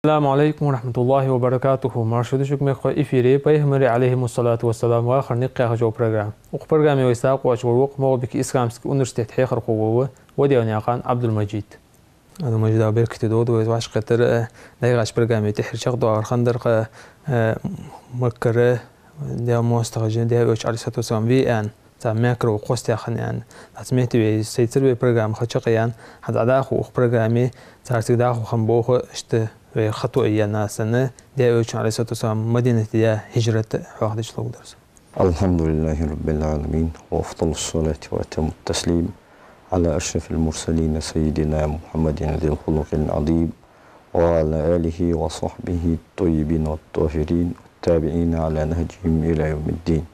السلام عليكم ورحمة الله وبركاته. مرشدشك مخ إفيري بيهمر عليهم الصلاة والسلام وآخر نقيا جو برنامج وبرنامج ويساق وأشوق موبك إسلامسك أونرستيت حيخر قوة وديون يقان عبد المجيد. هذا مجد أبير كتدود ويتواش قتر دايغاش برنامج تحر شق دوار خندر مكره ديا مستخدم ديا وش على ستو سام في أن تعمير وقصت يخن يعني تعميت بيسيتر ببرنامج خشقيان هذا داخل برنامج تعرف داخل خنبوه اشت خطوة ناسنا ديا وش على ستو سام مدينة ديا هجرة واحد شلون درس. الحمد لله رب العالمين وأفضل الصلاة وأتم التسليم على أشرف المرسلين سيدنا محمد ذي الخلق العظيم وعلى آله وصحبه الطيبين والطاهرين والتابعين على نهجهم إلى يوم الدين.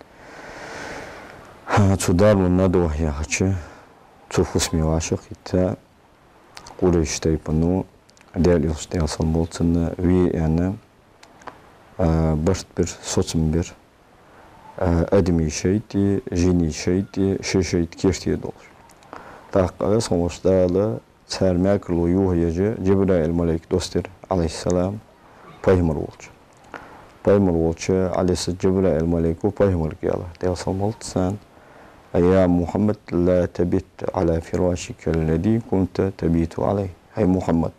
تدار الندوة يا خشة تفوسمي وعشق تا قريش تيبنو ديال يوستي أصل مولتن وي أنا برت بر صوتم بر أدمي شيتي جيني شيتي شيت كيرتي دولش تاقا sonuçta sermek luyuhyacı Cebrail melek dostir aleyhisselam paymır olcu. Paymır olcu aleyhisselam Cebrail meleku paymır giyala. Deyasam oltsan ya Muhammed la tebit ala firashikellezi kunte tebitu aleyh. Hey Muhammed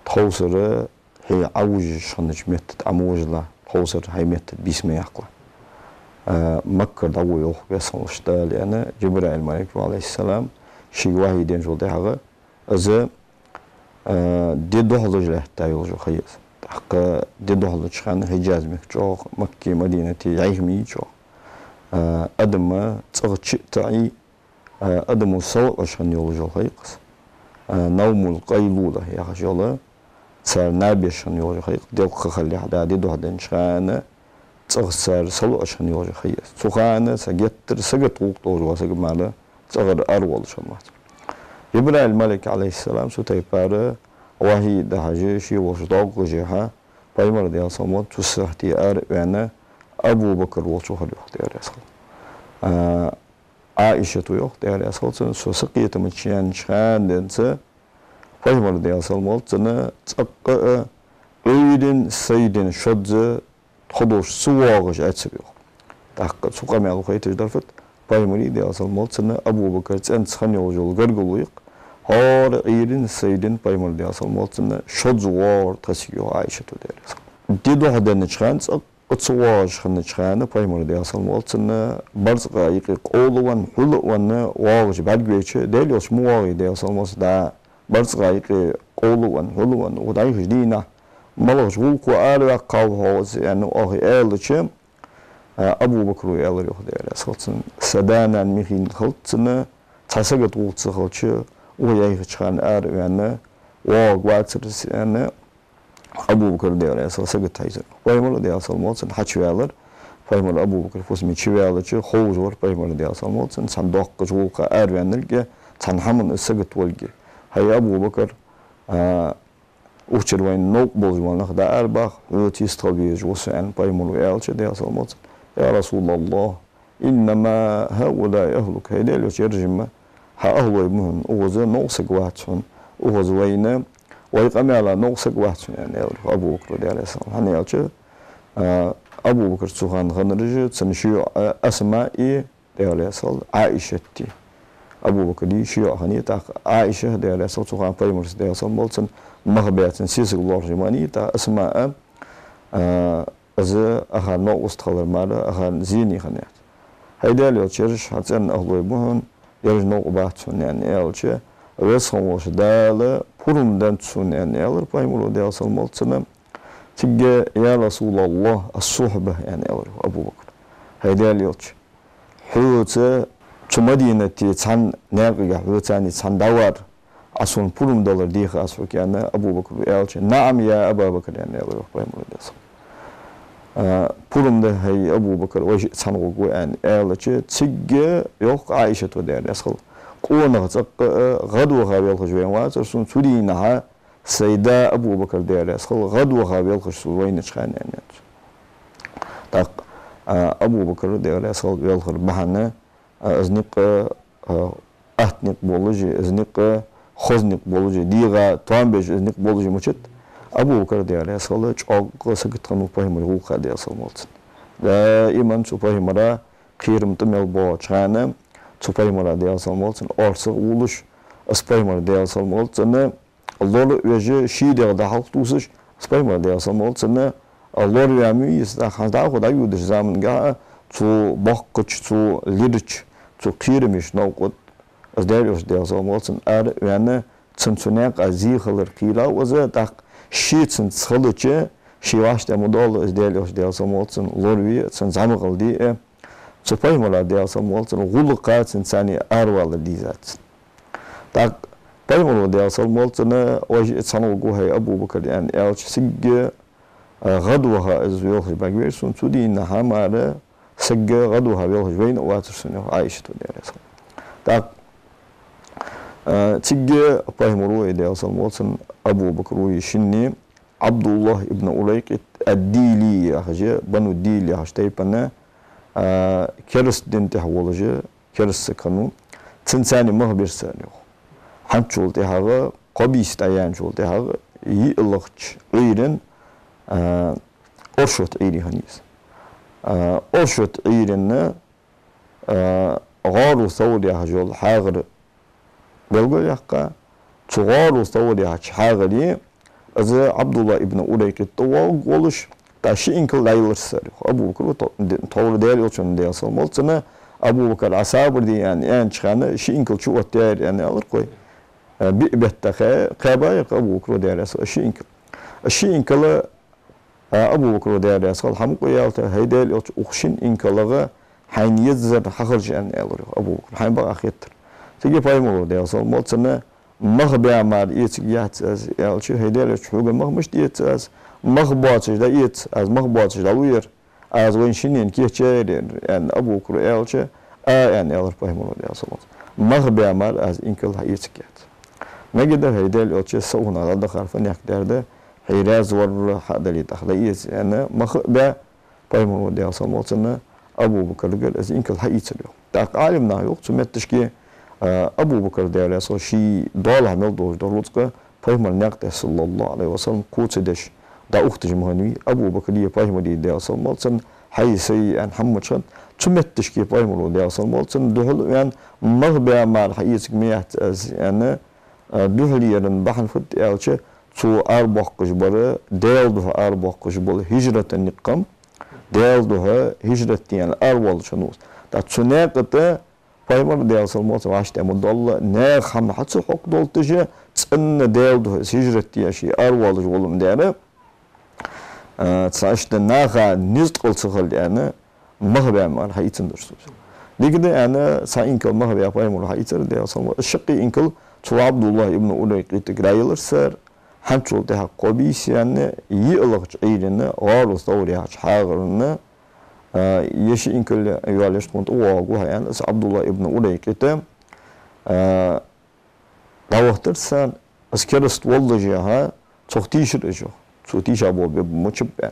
tavsırı hey avuj şanıç mettet amujla tavsır hey mettet bisme yakla. Mekkar davu yok ve sonuçta yani Cebrail meleku aleyhisselam شيء واحد ينجو ده هذا إذا دي دهلج له تايلج خيس حق دي دهلج خان حجاز مكجو مكة مدينة عيمي جو أدم تغش تعي أدم سوء عشان يولج خيس نوم القيلولة يا خجالة صار نبي عشان يولج خيس ديك خلي حدا دي دهلج خان تغسر سوء عشان يولج خيس سخان سجت سجت وقت وسجت ماله صغر أروال شمات جبرائيل الملك عليه السلام ستيبارة وهي دهجيشي وشطاق وجهها بايمر دي أصامات تسحتي أنا أبو بكر وشوهر يختار يسخل عائشة يختار يسخل سسقية متشيان شان دنسة بايمر دي أصامات سنة تقع أيدين سيدين شدز تخدوش سواغش أتسبيخ تحقق سوقا ميالو خيتش درفت بايمري دي أصل مالتنا أبو بكر تأنت خنيا وجول قرقلويق هار عيرين سيدين بايمر دي أصل مالتنا شدزوار تسيو عايشة دي أصل دي دو هذا نشخان قصواج خن نشخان بايمر دي أصل مالتنا برز قايق قولوان حلوان واغج بعد بيتش ديليوش مواغي دي أصل مالتنا برز قايق قولوان حلوان ودايخ دينا مالغش غلقو آلوا قاوهوز يعني أخي آلتشم أبو بكر يالر يخدر أسخلتن سدانا مخين خلتنا تسقط وقت خلتش وياي خان يعني وقواترس يعني أبو بكر ديال أسخل سقط تايزر ويمر ديال أسخل موتن حش يالر فيمر أبو بكر فوس ميتش يالر شو خوجور فيمر ديال أسخل موتن صندوق جوق يعني نلقى تنحمن السقط والقى هاي أبو بكر وشر وين نوق بوزمان نخدا أربع وتيستغبيج وسعن فيمر يالش ديال أسخل موتن يا رسول الله إنما هؤلاء أهلك هيدل يرجم ها أهل ابنهم وزن نوسق واحدهم وزوين ويقام على نوسق واحدهم يعني أبو بكر عليه السلام هني ألش أبو بكر سبحان خنرج سنشيو أسمائي عليه السلام عائشة تي أبو بكر دي شيو هني تا عائشة عليه السلام سبحان فيمرس عليه السلام بولسن مخبيات سيسق الله جماني تا أسماء أذا أخان نقص تخلر ماله أخان زيني خنيات هيدا اللي يشرش حتى أن أهل يبون يرج نوق بعثون يعني ألش رسم وش دالة برم دنتون يعني ألر بايمولو ديال صلمات سنة تيجي يا رسول الله الصحبة يعني ألر أبو بكر هيدا اللي يش حوت شو مدينة تان نرجع حوت يعني تان دوار أصلا برم دولار ديخ أصلا يعني أبو بكر ألش نعم يا أبا بكر يعني ألر بايمولو ديال پولمده هی ابو بکر وش سانغو ان الچ تيجي يوق عائشة ودير يسخل قونا تق غدوة خابيل خجوين واتر سون سورينها سيدة ابو بكر دير يسخل غدوة خابيل خج سوين شخان يعني تق ابو بكر دير يسخل يلخر بحنا ازنق اهتنق بولوجي ازنق خزنق بولوجي ديغا توان بيج ازنق بولوجي مچت أبو بكر ديالي صلى جاق سكت خنو فهم الروق ديال صلمت دائما سفهم را خيرم تمل بوش خانم سفهم را ديال صلمت أرس ولش أسفهم را ديال صلمت أنا الله وجه شيء ديال دحق توسش أسفهم را ديال صلمت أنا الله يعمي يستخدم ده خدای یودش زمان گه تو باقچ تو لیدچ تو خيرمش نوقت از دریوش ديال صلمت أر يعني تنتناق أزي خلر كيلا وزا تاق شيء تنتخلتش شيء واش تمودال از ديال صلمت لوروي تنزعم قلدي تفهم ولا ديال صلمت غلقات تنساني أروال ديزات تاق فهم ولا ديال صلمت أنا واجي تصنع جوه أبو بكر يعني أوش سج غدوها الزيوخ بقير سون تودي إنها مارا سج غدوها بيوخ بين واترسونه عايشة ديال صلمت تاق تيجي فهموا إذا صلمت أبو بكر ويشني عبد الله ابن أوليك الديلي أخجى بنو الديلي أخجى بنا كرس دين تحولجة كرس كانوا تنساني مهبر سانيو حنشول تهاجا قبيس تيان شول تهاجا يلقش غيرن أرشوت غيري هنيس أرشوت غيرن غارو ثوري أخجول حاغر بلغل يحقا تغارو ثوري حاغري از عبد الله ابن أوليك الطواق ولش تاشي إنكل لايلر ساري أبو بكر طور ديال يوتشون ديال صلمت أنا أبو بكر عصابر دي يعني أن شخانة شي إنكل شو وتيار يعني ألقي بيتخا قبايق أبو بكر ديال شي إنكل الشي إنكل أبو بكر ديال صل حمق يالته هيدال يوتش أخشين إنكلغا حين يزر حخرج يعني ألقي أبو بكر حين بقى خيتر تيجي بايمو ديال صلمت أنا مخبع مار يات از يالشي هيدال شوغن مخمش ديت از مخباتش دا يت از مخباتش دا وير از وين شنين كيتشير يعني ابو بكر يالشي يعني يالر بايمو ديال صلمت مخبع مار از انكل هيتكات ما قدر هيدال يالشي سونا على دخل فنيك دارده حيراز ور حدلي تخليت يعني مخبع بايمو ديال صلمت ابو بكر قال از انكل هيتلو تاق عالمنا يوقت متشكي أبو بكر ديال صو شي دول عمل دولتك فهم النقد صلى الله عليه وسلم قوتدش دا أخت جمهنوي أبو بكر دي فهم ديال صلى الله عليه وسلم حي سي أن حمد شن تمتش كي فهم ديال صلى الله عليه وسلم دهل يعني مغبى مع حياتك ميات از يعني دهل يرن بحن فت يالش تو أربع قجبرة ديال ده أربع قجبر هجرة النقم ديال ده هجرة يعني أربع شنوس دا تناقته فايمر ديال صلمت واش تمد الله ناخ هم حتى حق دولتجه تسن ديال ده هجرتي شي أروال جولم ديانا تسعشت ناخا نزقل سخل يعني مهبع مال حيتن درسوس لكده أنا ساينكل مهبع فايمر حيتر ديال صلمت الشقي إنكل تو عبد الله ابن أوليك تقرايلر سر حنشول تها قبيس يعني يلقش عيلنا غارو ثوري حاغرنا يشي إنكل يوالش كنت أواجه يعني عبد الله ابن أوليك تام دعوتر سان أسكرست والله جها تختيش رجع تختيش أبو بمشبع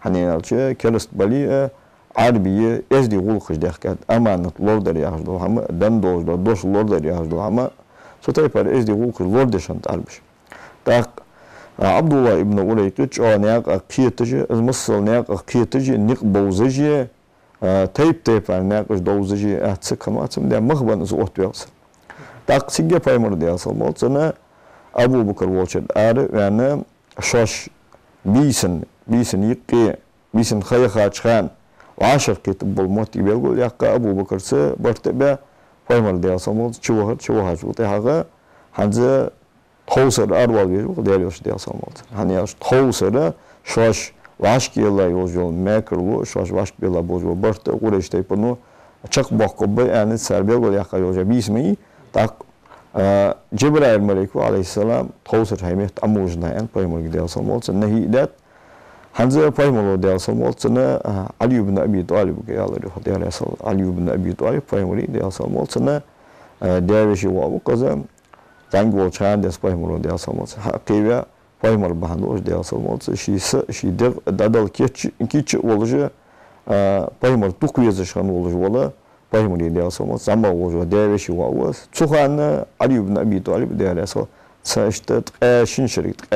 hani alçı kerest bali Arabiye ezdi gulxış dehkat amanat lordar yaxdı ama dan dozda dos lordar yaxdı ama sotay par ezdi gulxış lordeşan talmış tak Abdullah ibn Ulayqıç o niyaq aqiyetici mısıl niyaq aqiyetici niq bozıcı tayp niyaq dozıcı atsıkamatsım da mıhban z otuyalsa tak sigge paymır diye salmalsana Abu Bakr volçad arı yani şaş بيسن يقي بيسن خيخ خان وعشر كتب بالموت يقول يا أبو بكر س برتبه فايمر ديال صمود شوهر شو تهاجا هنزا توسر أروال بيجو ديالوش ديال صمود هنياش توسر شاش واش كيلا يوجول ماكرو شاش واش كيلا بوجو برت قريش تيبنو çak bakıbı yani serbiyel gol yakıyor bismi tak Cebrail melek aleyhisselam توسر هيمت أموجنا يعني فايمر ديال صمود نهيدات Hanza paymolo diye salmalsana Ali ibn Abi Talib gayalları diye sal Ali ibn Abi Talib paymoli diye salmalsana diye şey var bu kazan zangi o çan diye paymolo diye salmalsana hakive paymol bahandoş diye salmalsana şey dev dadal kiç olacak paymol tukuyaz şan olacak valla paymoli diye salmalsana ama olacak diye şey var bu çoğanı Ali ibn Abi Talib diye sal işte şin şerik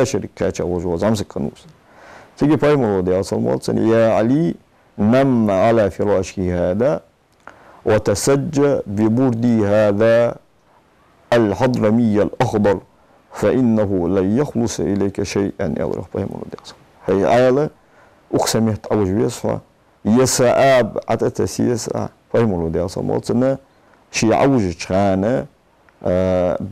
şerik kaça ojo zamsık kanus. Tigi paymo de asal molsan ya Ali nam ala firashki hada وتسجى ببردي هذا الحضرمي الأخضر فإنه لن يخلص إليك شيئا يضرب بهم الدرس هي آية أقسمت أوج بيسها يسأب عتتسيسا بهم الدرس مالتنا شي أوج خانة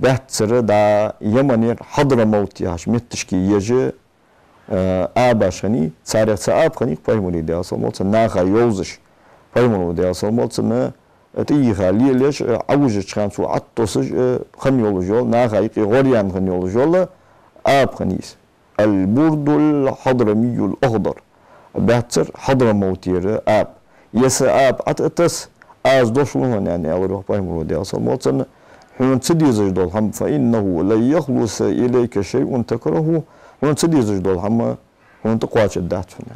بحثر دا يمنير حضر موتي هاش متشكي يجي آباشني صار سأب خنيك بهم الدرس مالتنا ناخا يوزش بهم الدرس مالتنا تيجي ليش عوج خمسة عطوس خميول جول ناخايق غوريان خميول جول آب خنيس البرد الحضرمي الأخضر بحثر حضر موتير آب يس آب عتتس آز دوشلون يعني أروح بايم ودي أصل موتن هون تدي زجدول هم فإنه لا يخلص إليك شيء تكرهه هون تدي زجدول هم هون تقواش الداتفنا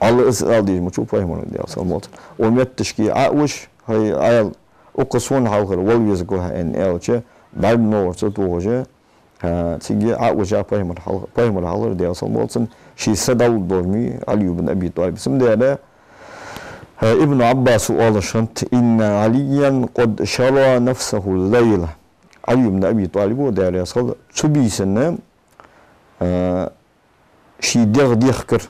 الله إسرائيل دي مشوف بايم ودي أصل موتن ومتشكي عوش هاي عيال أقصون حاضر والويز جوها إن إلشة بعد نور تطوجه تيجي عوش بايم الحاضر دي أصل موتن شي سدال دورمي علي بن أبي طالب سم ده ابن عباس قال شنت إن عليا قد شرى نفسه الليلة علي بن أبي طالب وده يصل تبي سنة شي ديخكر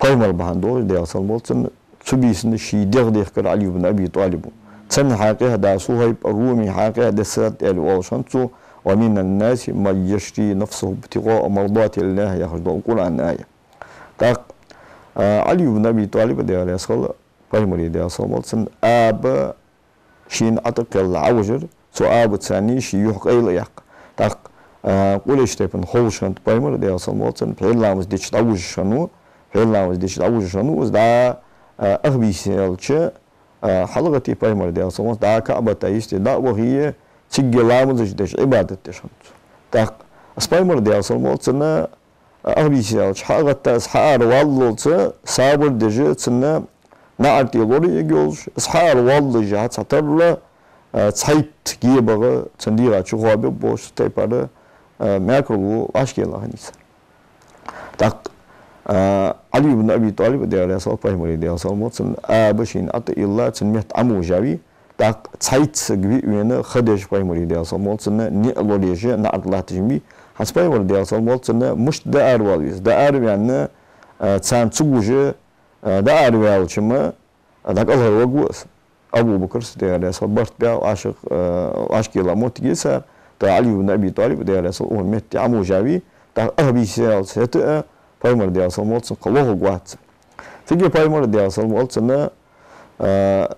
بايم البهندور دي أصل موتن تبي سنة شي ديخكر علي بن أبي طالب تن حقه دا صهيب الرومي حقه دسات الوال شنتو ومن الناس من يشري نفسه ابتغاء مرضات الله يخرج القرآن آية تاق علي بن أبي طالب دي عليه الصلاة بايمري دي أصل موتن آب شين أتق العوجر سو آب تساني شي يحق أيل يحق تاق قولش تيبن خولشنت بايمر دي أصل موتن بحيلامز ديش تعوج شنو بحيلامز ديش تعوج شنو دا أغبي سيالشة حلقتي بايمر دي أصل موتن دا كعبة تايستي دا وهي تيجي لامز ديش عبادة تشنت تاق أسبايمر دي أصل موتن أغبي سيالش حلقة أسحار والله صابر ديجي تسنة نعرتي لوري يجوز أسحار والله جهات سطرلا تسحيت جيبغة تنديرا شخوابي بوش تيبارا ماكرو أشكيلا هنيسا تاق علي بن أبي طالب دي عليه الصلاة والسلام دي أصل موتن بشين أطي الله تنميت عمو جاوي تاق تسحيت سجبي وينا خدش بايمري دي أصل موتن نقلو ليجي نعرض الله تجمي حس بايمر دي أصل موتن مش دار واليس دار يعني تسان تسوجي دار والشما داك الله وقوس أبو بكر دي عليه الصلاة برت بيع عاشكيلا موت جيسا تا علي بن أبي طالب دي عليه الصلاة والسلام ميت عمو جاوي تاق أهبي سيال سيتأ بايمر دي أصل موتن قلوه قوات تيجي بايمر دي أصل موتن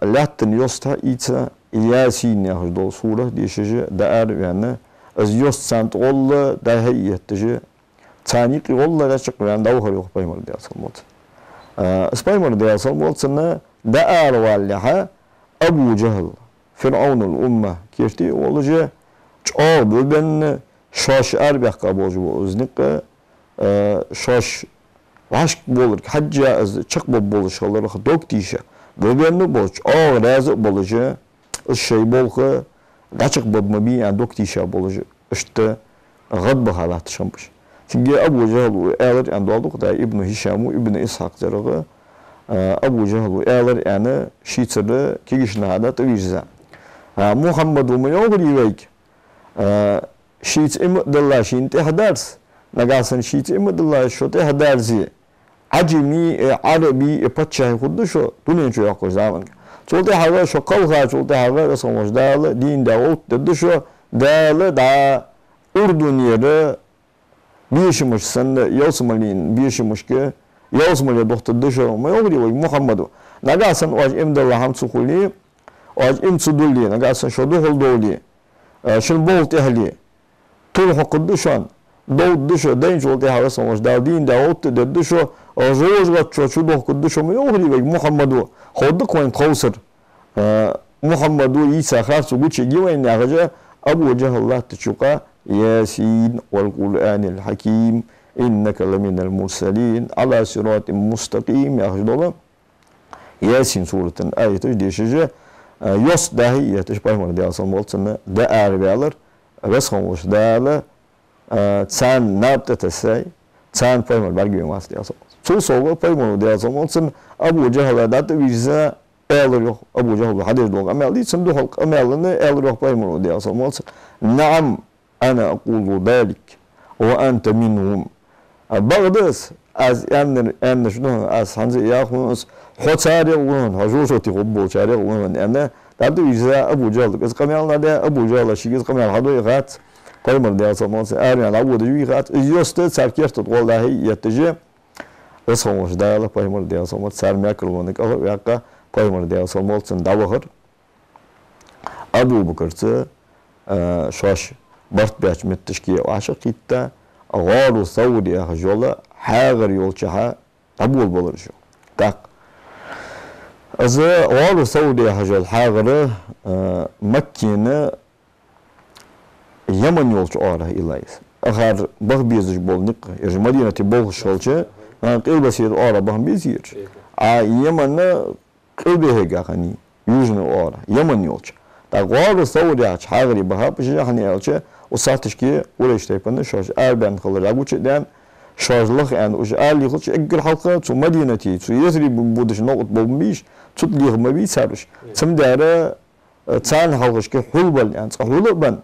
لاتن يوستا إيتا ياسين ياخد دول صورة دي شجع دار يعني از يوست سانت والله ده هي تجي تانيقي والله ده شق يعني ده هو يخ بايمر دي أصل موتن بايمر دي أصل موتن دار والها أبو جهل فرعون الأمة كيفتي والله جه جاب بن شاش أربع قبوج وزنق شاش عشق بولر حجة از شق بولش الله رخ دوكتيشة ببنو بولش رازق بولجه الشيء بولخه داشق بمبي يعني دوكتيشة بولجه اشت غضب حالات شنبش تيجي أبو جهل وآلر عند والدك ده ابن هشام وابن إسحاق زرقه أبو جهل وآلر يعني شيتر كيش نهادا تويجزا محمد ومن يغري ويك شيت إمد الله شين تهدرس نجاسن شيت إمد الله شو تهدرزي عجمي عربي بتشاه خدشو دنيا شو يقول زمان شولت هذا شو قلها شولت هذا رسمش دال دين داوت ددشو دال دا أردن يرى بيشمش سند يوسملين بيشمش كه يوسمل دكتور دشو ما يغري وي محمد نجاسن واج إمد الله هم تقولي واج إم تدولي نجاسن شو دخل دولي شل بولت أهلي طول حق دشان دود دشو دين شولت هذا رسمش دال دين داوت ددشو زوج غتشو شو دوخ دشو ما يغري وي محمد خودك وين توصل محمد وعيسى خاص وجوتشي جوين يا أبو جهل الله تشوقا ياسين والقرآن الحكيم إنك لمن المرسلين على صراط مستقيم يا الله ياسين سورة آية تجدي شجع يوس داهي يتشبه من دي أصلا مولتنا دا أربعلر رسخن وش داله تسان نابت تساي تسان بايمر برجع واس دياسو شو سووا بايمر دياسو مونسن أبو جهل دات ويزا ألريو أبو جهل حديث دوغ أمالي سندو حلق أمالنا ألريو بايمر دياسو مونسن نعم أنا أقول ذلك وأنت منهم بغدس از ان شنو از هنز ياخونس خوتاري ون هجوشتي قبو شاري ون انا دادو يزا ابو جهل از قميالنا ده ابو جهل شيز قميال هادو يغات قيمر ديال سمونس اريان ابو دو يغات يوست ساركيرت والله يتجي اسموش دالا قيمر ديال سمونس سار ماكل ونك او ياقا قيمر ديال سمونس داوخر ابو بكرت شاش برت باش متشكي وعشقيتا غارو سعودي هجولا حاغر يولشها قبول بولرشو تاق از غارو سعودي هجول حاغر مكينة يمن يولش آره إلايس أخر بخ بيزش بول نق إرج مدينة بول شولشة قيل بسير آره بخ بيزير يمن قيل بهيجا خني يوجن آره يمن يولش تاق غارو سعودي حاغر بها بشجع خني يولشة وساتشكي ولا يشتيبنا شاش أربعين خلر أقولش دان شاجلخ يعني وش آلي خلش أجل حلقة تو مدينتي تو يسري بودش نقط بومبيش تطليه ما بيسارش سم داره تان حلقش كي حلبل يعني حلبن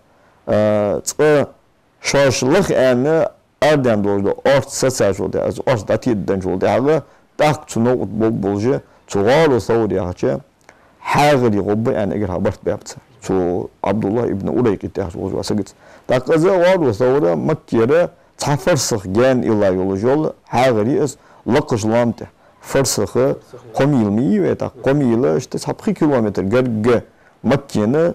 شاجلخ يعني أردن دولده أرت ساتش وده از أرت داتيد دنج وده هذا تاك تو نقط بولجه تو غالو صوري هاتش حاجري غبة يعني أجر هبرت بيبت تو عبد الله ابن أوليك يتحس وجوا سجت تاكزا وارو صورة مكيرة تفرسخ جان إلا يولجول حاجري اس لقش لامته فرسخ قميل مية تا قميلة اشت 3 كيلومتر جرج مكينة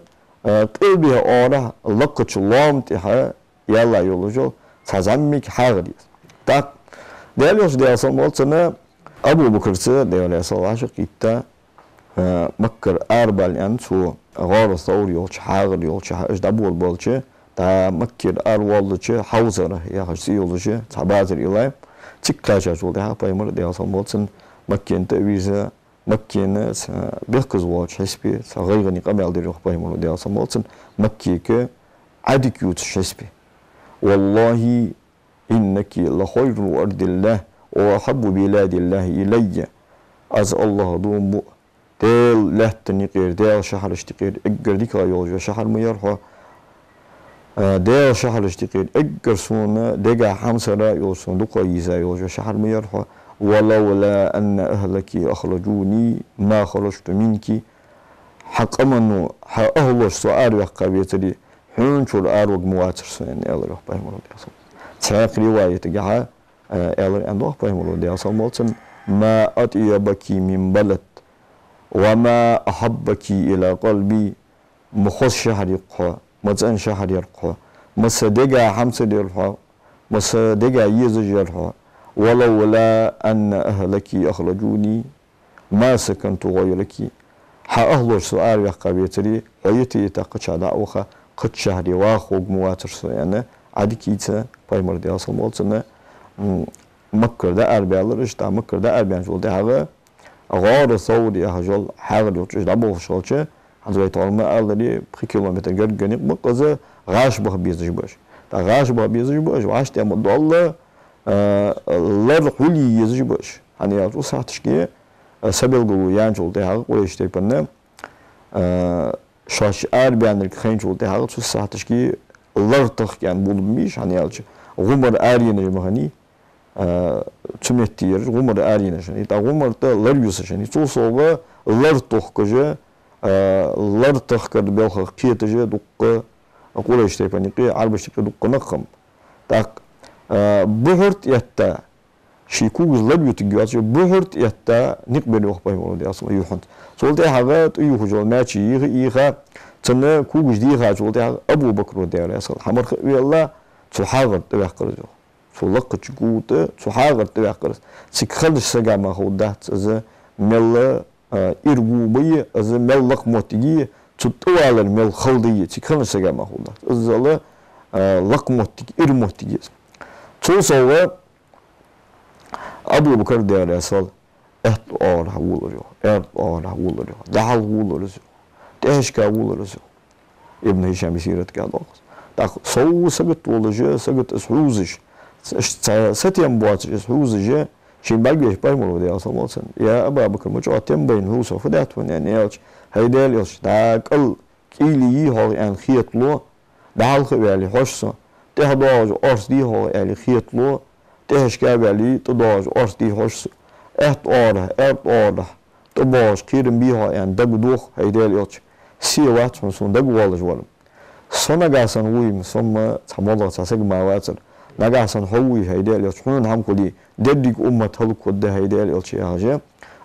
قلبها أورا لقش لامته يلا يولجول تزمك حاجري تاك ديالوش ديالسون مولتنا أبو بكر ديالسون عاشق يتا مكر أربع يعني سو غار ثور يولش حاغر يولش إيش دبول بولش تا مكر أروالش حوزر يا هشي يولش تبازر إلى تكاشة شو ده بايمر ده أصلا بولسن مكين تأويزة مكين بيركز واتش حسبي صغيرني قبل ده بايمر ده أصلا بولسن مكيك عدكيوت حسبي والله إنك لخير أرض الله وأحب بلاد الله إلي از الله دوم بو ديل لهتني قير ديل شهر اشتقير اجر ديكا يولجو شهر ميرحو ديل شهر اشتقير اجر سونا ديجا حمسرا يولسون دوكا يزا يولجو شهر ميرحو ولولا أن أهلك أخرجوني ما خرجت منك حق أمنو حق أهلش سؤال وقع بيتري حنشور أروق مواتر سوين ألر وقبه مرو دياسم تساق رواية جها ألر أن وقبه مرو دياسم مولتن ما أطيبك من بلد وما أحبك إلى قلبي مخص شهر يقوى مزن شهر يقوى مصدقا حمس يرحى مصدقا يزج يرحى ولولا أن أهلك أخرجوني ما سكنت غيرك ها أهلش سؤال يقع بيتري غيتي تقشع دعوخة قد شهري واخوغ مواتر سويانا عدكيتا بايمر دي أصل مولتنا مكر دا أربيالر إشتا مكر دا أربيان جول دي هذا غار ثوري هجول حاغر يوتش دابو شولچه هنزوي طالما ألدي 3 كيلومتر جرجنيق بقزة غاش بخ بيزج باش تا غاش بخ بيزج باش وعاش تيام الله لر حولي يزج باش hani ya o saatişki sebelgu yanç oldu ha o işte yapınne şaş erbiyanlık xenç oldu ha o saatişki lırtık yani bulunmuş hani yalçı Umar eriyene hani tümettiğir Umar eriyene yani ta Umar da lar yusa yani çok soğuk lırtık koca lırtık kad belha kiyetece dukka akula işte yapani ki arbıştık dukka nakım tak buhurt yatta شيكوز لبيوت الجواز بهرت يتا نقبل وقبه ولدي أصلا يوحنت سولتي حاجات يوحجول ماشي يخا تنا كوج دي خا سولتي أبو بكر ودي على أصلا حمر يلا تحاجر تبعكر جو سولق تجود تحاجر تبعكر سكخلش سجع ما خودات إذا مل إرجوبية إذا ملق موتيجية تطوال المل خلدية سكخلش سجع ما خودات إذا لا لق موتيج إرموتيجية توصل Abu Bakar diyor Resul et ağır havulur yok. Et ağır havulur yok. Dahal havulur yok. Teşka havulur yok. İbn Hişam siret geldi. так соу сагат олжа сагат схузиш сатем буатш схузиш شين بلقيش برمو دي أصلا مالسن يا أبا بكر مجوا تنبين هو سوف دات يعني يالش هيدال يالش دا كل كيلي هو يعني خيط لو دا هالخ يعني حشسه ده داج أرس دي هو يعني خيط لو ده شكاب يعني تداج أرس دي حشسه أرده تباش كيرم بيها يعني دق دوخ هيدال يالش سيوات من سون دق والج ولم صنا جالسن ويم ثم تمضى تسق ما واتر نجاسن هوي هيدال يالش حنون هم كلي دديك أمة هلوك وده هيدال يالش يا هجا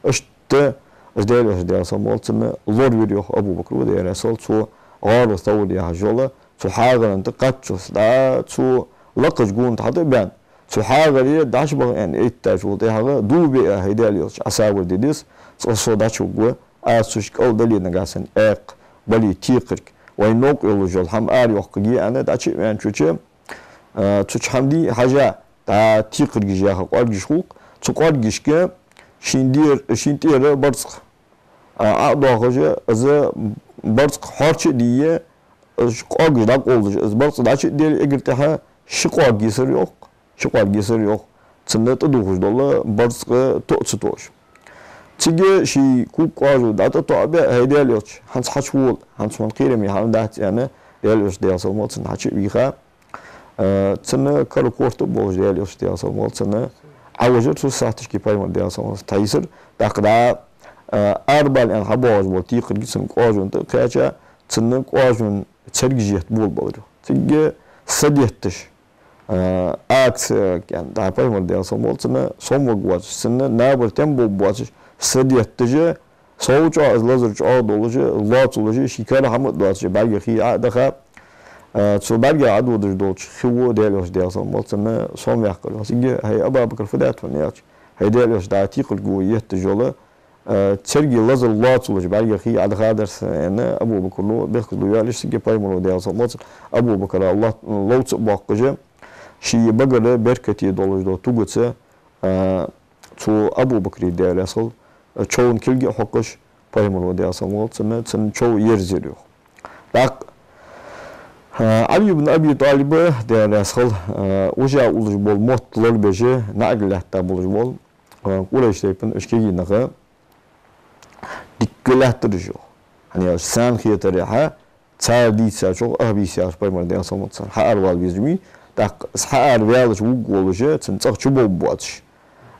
أشدال أشدال سمالتنا لور فيديو أبو بكر وده رسول تو غار ثور يا هجولا تو حاجة أنت قتشوس دا تو لقش جون تحدي بان تو حاجة دي داش بق يعني إيه تجول ده حاجة دو بي هيدال يالش أساور ديديس صو داش وجوه أسوش كل دليل نجاسن إق بلي تيقرك وينوك يلوجل هم أري وقجي أنا داشي يعني شو تشحمدي حاجة تا تيقر جيها قارجش خوك تقارجش كه شيندير برزق أعضاء حاجة از برزق حارش ديه قارجش داك أولش از برزق داشي دير إجرتها شقارجي سر يوق تسنة تدوخش دولا برزق تؤتش تيجي شي كوب قارجو داتا تعبه هيدا ليش هنس حشول هنس من قيرمي هان دات يعني ليش ديال سومات سن حشي بيخا تسنة كارو كورتو بوج ديال يوش ديال سومات سنة عوجر سو ساعتش كي بايمر ديال سومات تايسر داقدا أربع يعني حبوج بولتي قد جسم قاجون تكاچا تسنة قاجون تشرجيت بول بولجو تيجي سديتش أكس يعني دا بايمر ديال سومات سنة سوموج واش سنة نابر تمبو بواش سديتش سوچا از لازرچ آدولوجه لاتولوجه شیکار هم داشته برگ خی عدخه تو برگ عدو در دوچ خو دیالوش دیاسم مالتنا سوم یاقل واسیگه هی ابا بکر فدات ونیاچ هی دیالوش داتی قل گویت جوله ترگی لازر لاتولوجه برگ خی عدخه درس يعني ابو بکر لو بخلو یالش سیگه پایمرو دیاسم مالت ابو بکر الله لوت باقجه شی بگره برکتی دولوج دو توگتse تو ابو بکری دیالسل çoğun kilgi hokuş payımını diyasam olsun sen çoğu yer zeriyor. Bak Ali ibn Abi Talib'e diyasal uca uluş bol mutlular beje naglatta buluş bol uğraşta yapın öşkegi naga dikkattiriyor. Hani sen xiyatari ha çardiysa çok abisi payımını diyasam olsun ha arval bizmi tak sahar veyalıç bu oluşu sen çok çubuk buatış.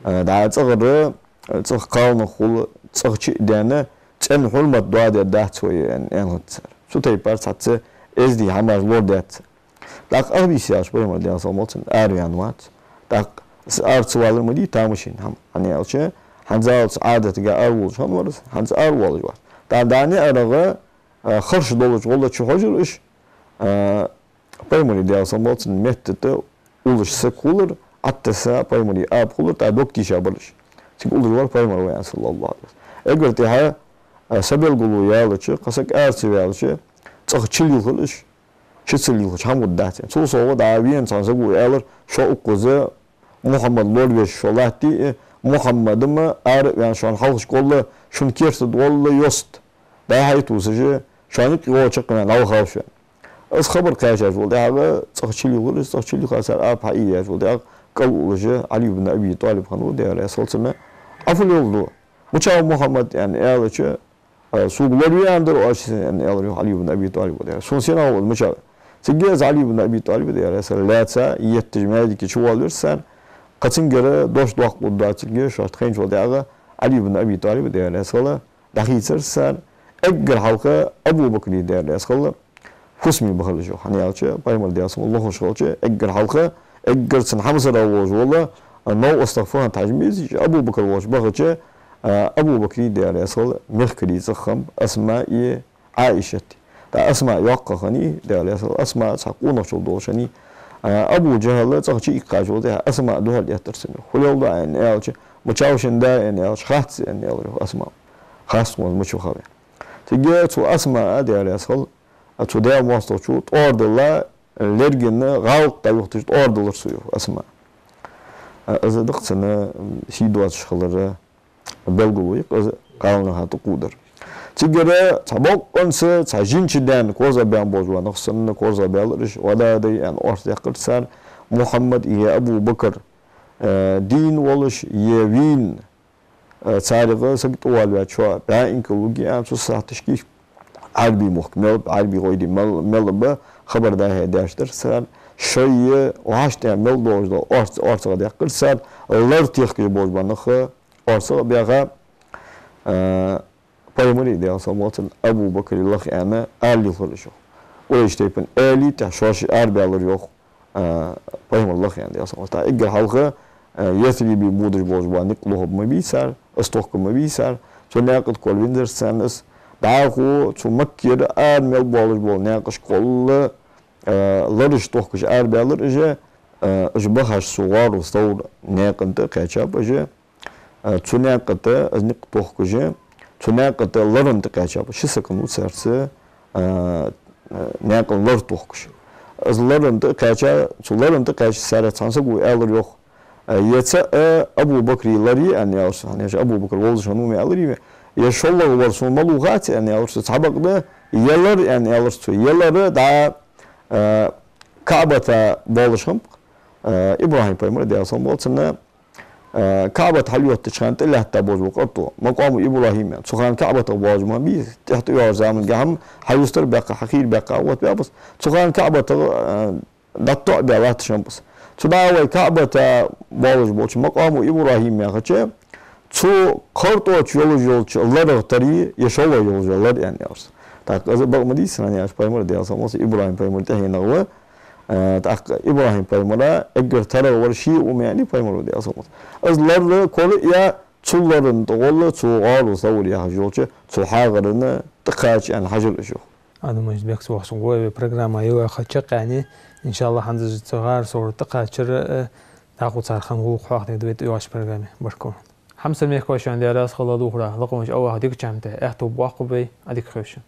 Daha çağırı تخقاون خول تخشي دانا تن حلمت دواد دات شوي يعني هتصير شو تيبار ساتس ازدي همار لور دات داك ابي سياش بيم ديال صومتن اريان وات داك ارت سوالر مدي تامشين هم اني الشي هنزال عاده تاع اول شلون ورس هنز اول جوات دا داني ارغه خرش دولج ولا شي حاجه ايش بيم ديال صومتن متت ولش سكولر اتسا بيم دي اب كولر تا دوكتي شابلش çünkü ulur paymar ve sallallahu aleyhi ve sellem. Eğer te ha sabel gulu yalıçı, kasak ersi yalıçı, çok çiliymiş, çiliymiş ham muddat. Çoğu soğuk daviyen sansa bu yalar şu okuzu Muhammed Lorbeş şolati Muhammed'im ar yani şu an halk kolla şun kerse dolla yost. Daha haytusucu şu an ki o çıkmayan lav havşı. Az haber kaçar oldu. Ha çok çiliymiş, çok çiliymiş asar ap hayya oldu. Kavulucu Ali ibn Abi Talib hanu değerli esalsına aful oldu. Muçav Muhammed yani eğerçe suğları yandır o aşı yani eğer Ali ibn Abi Talib değerli. Sonsiyana oldu muçav. Sigez Ali ibn Abi Talib değerli esallatsa yetticmedi ki çuvalırsan kaçın göre dost doq buldu açık şu atqınç oldu ağa Ali ibn Abi Talib değerli esala dahitirsen egger halka Abu Bakr değerli esala husmi bahalıcı hani alçı paymal diyasım Allah hoş olçu egger halka اگر سن حمزه راوج والله نو استغفار تجميز ابو بكر واش بغجه ابو بكر ديال اصل مخكري زخم اسماء عائشه دا اسماء يقخني ديال اصل اسماء تقون شو دوشني ابو جهل تخشي اقاجو ده اسماء دول يترسن خلول ده ان الش مچاوشن ده ان الش خاص ان اسماء خاص مچو خبر تيجي تو اسماء ديال اصل تو ده مواستو شو اوردلا لرجنا غالط تايوختش اوردلر سويو اسماء ازدق سنه سيدوات شخلره بلغويق از قالنا هاتو قودر Tigere tabok onse tajinçiden koza ben bozwa noksanını koza beliriş wada da yani ortaya kırsan Muhammed ye Abu Bakr din oluş ye win sarıgı sabit olwa çwa ben inkulugi yani su sahtışki Arbi muhkemel Arbi koydu melbe haberdar ederdir sen şeyi ohaşta mel dozda ortaya da kırsan lar tiyakı bozbanığı ortaya biaga Paymari de alsamotun Abu Bakr Allah yani Ali konuşuyor. O işte yapın Ali ta şoş arbeler yok. Paymar Allah yani alsamot. İgga halka yetli bir budur bozbanlık lohub mu bisar, stok mu bisar. Sonra yakıt kolvindir seniz. Daha ko şu Mekkir armel bolur bol ne yakış kolla larış tokuş arbeler ije bahar suvar ustor ne yakıntı kaçap ije. Sonra yakıtı aznik tokuşu Çunakta ların tıkaçap, şısakın uçarsa nakın lar tokuş. Az ların tıkaça, çuların tıkaç sara çansa bu alır yok. Yetse Abu Bakri'leri yani alırsa, hani Abu Bakr oluşan mu alır ya şollar var son malugat yani alırsa sabakda yalar yani alırsa yaları da Kabe'ta boluşum İbrahim Peygamber diyorsan bolsana Kabe haliyot çıkan Allah da boz vaqtu maqam İbrahim yani çıkan Kabe bozma bir tahta yor zaman gam hayustar baqa hakir baqa wat babas çıkan Kabe datto balat şampus çıda ve Kabe boz maqam İbrahim ya qaça çu qarto yol Allah tari yaşava yollar yani yars ta qazı bakmadı sana ya Peygamber diyorsan İbrahim Peygamber tehina İbrahim Peygamber'e eğer tarafı var şey umeyani Peygamber diye asılmaz. Azlar kolu ya çulların doğulu çoğalı savur ya hacıolçu çoğağırını tıkaç yani hacıl işo. Adım Özbek soğusun bu programa yok açık yani inşallah hangi çoğar sonra tıkaçır taqut sarxan huquq dedi ve yoş programı barkon. Hamsel mehkoşan diye ras xaladı uğra laqomuş avah dik çamte ehtu bu aqbay adik xoşun.